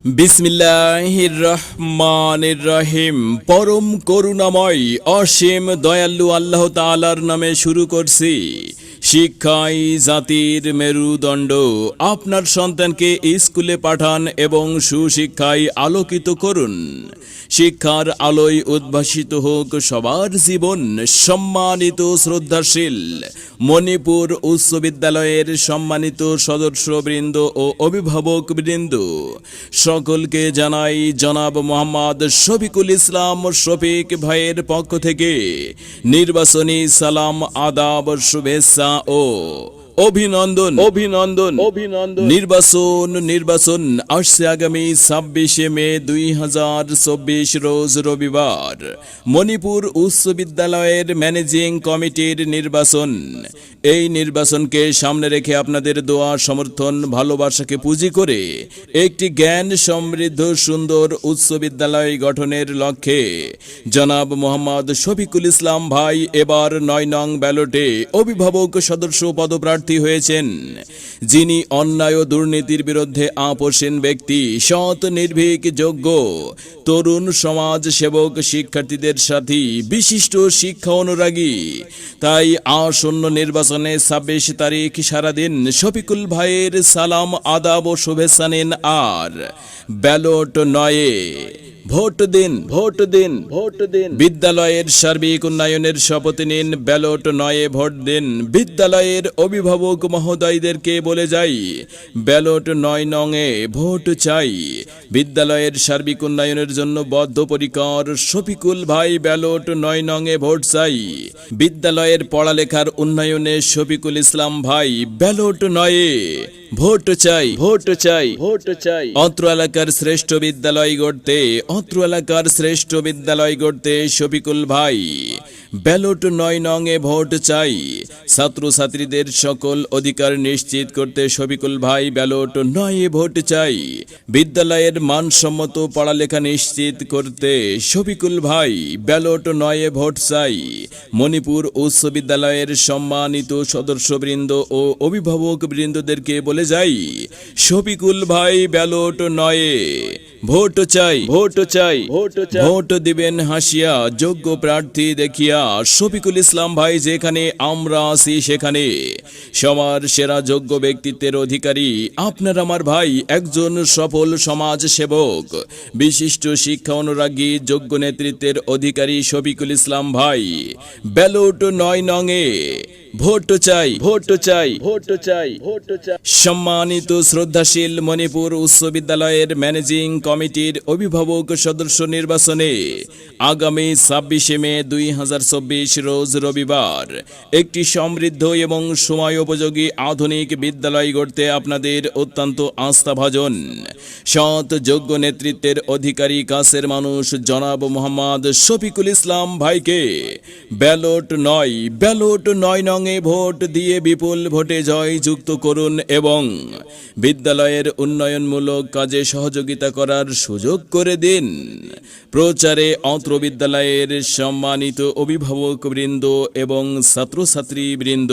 বিসমিল্লাহির রহমানির রহিম। পরম করুণাময় অসীম দয়ালু আল্লাহ তাআলার নামে শুরু করছি। শিক্ষাই জাতির মেরুদণ্ড। আপনার সন্তানকে স্কুলে পাঠান এবং সুশিক্ষায় আলোকিত করুন। শিক্ষার আলোয় উদ্ভাসিত হোক সবার জীবন। সম্মানিত শ্রদ্ধাশীল মণিপুর উচ্চ বিদ্যালয়ের সম্মানিত সদস্যবৃন্দ ও অভিভাবকবৃন্দ, সকলকে জানাই জনাব মোহাম্মদ শফিকুল ইসলাম শফিক ভাইয়ের পক্ষ থেকে নির্বাচনী সালাম, আদাব, শুভেচ্ছা ও অভিনন্দন। নির্বাচন আসছে আগামী 26 মে 2024 রোজ রবিবার। মণিপুর উচ্চ বিদ্যালয়ের ম্যানেজিং কমিটির নির্বাচন। এই নির্বাচনকে সামনে রেখে আপনাদের দোয়া, সমর্থন, ভালোবাসাকে পুঁজি করে একটি জ্ঞান সমৃদ্ধ সুন্দর উচ্চ বিদ্যালয় গঠনের লক্ষ্যে জনাব মোহাম্মদ শফিকুল ইসলাম ভাই এবার 9 নং ব্যালটে অভিভাবক সদস্য পদপ্রার্থী হয়েছেন, যিনি অন্যায় ও দুর্নীতির বিরুদ্ধে আপোষহীন ব্যক্তি, সৎ, নির্ভীক, যোগ্য, তরুণ সমাজ সেবক, শিক্ষার্থীদের সাথী, বিশিষ্ট শিক্ষা অনুরাগী। তাই আসন্ন নির্বাচনে 26 তারিখ সারাদিন শফিকুল ভাইয়ের সালাম, আদাব ও শুভেচ্ছা নিন আর ব্যালট 9-এ ভোট দিন। বিদ্যালয়ের সার্বিক উন্নয়নের শপথ নিন। ব্যালট 9-এ ভোট দিন। বিদ্যালয়ের অভিভাবক মহোদয়দেরকে বলে যাই, ব্যালট 9 নং-এ ভোট চাই। বিদ্যালয়ের সার্বিক উন্নয়নের জন্য বদ্ধপরিকর শফিকুল ভাই, ব্যালট 9 নং-এ ভোট চাই। বিদ্যালয়ের পড়ালেখার উন্নয়নে শফিকুল ইসলাম ভাই, ব্যালট 9-এ ভোট চাই। অত্র এলাকার শ্রেষ্ঠ বিদ্যালয় গড়তে শফিকুল ভাই, ব্যালট 9 নং-এ ভোট চাই। ছাত্রছাত্রীদের সকল অধিকার নিশ্চিত করতে শফিকুল ভাই, ব্যালট 9-এ ভোট চাই। বিদ্যালয়ের মানসম্মত পড়ালেখা নিশ্চিত করতে শফিকুল ভাই, ব্যালট 9-এ ভোট চাই। মণিপুর উচ্চ বিদ্যালয়ের সম্মানিত সদস্যবৃন্দ ও অভিভাবকবৃন্দদেরকে বলে যাই, শফিকুল ভাই, ব্যালট 9-এ ভোট চাই। ভোট দিবেন হাসিয়া, যোগ্য প্রার্থী দেখিয়া। শফিকুল ইসলাম ভাই যেখানে, আমরা আছি সেখানে। সবার সেরা যোগ্য ব্যক্তিত্বের অধিকারী আপনার আমার ভাই, একজন সফল সমাজ সেবক, বিশিষ্ট শিক্ষা অনুরাগী, যোগ্য নেতৃত্বের অধিকারী শফিকুল ইসলাম ভাই, ব্যালট 9 নং-এ ভোট চাই। সম্মানিত শ্রদ্ধাশীল মণিপুর উচ্চ বিদ্যালয়ের ম্যানেজিং কমিটির অভিভাবক সদস্য নির্বাচনে আগামী 26 মে 2024 রোজ রবিবার একটি সমৃদ্ধ এবং সময় উপযোগী আধুনিক বিদ্যালয় গড়তে আপনাদের অত্যন্ত আস্থাভাজন, সৎ, যোগ্য নেতৃত্বের অধিকারী, কাছের মানুষ জনাব মোহাম্মদ শফিকুল ইসলাম ভাইকে ব্যালট 9 নং-এ ভোট দিয়ে বিপুল ভোটে জয়যুক্ত করুন এবং বিদ্যালয়ের উন্নয়নমূলক কাজে সহযোগিতা করার সুযোগ করে দিন। প্রচারে অত্র বিদ্যালয়ের সম্মানিত অভিভাবকবৃন্দ এবং ছাত্রছাত্রীবৃন্দ।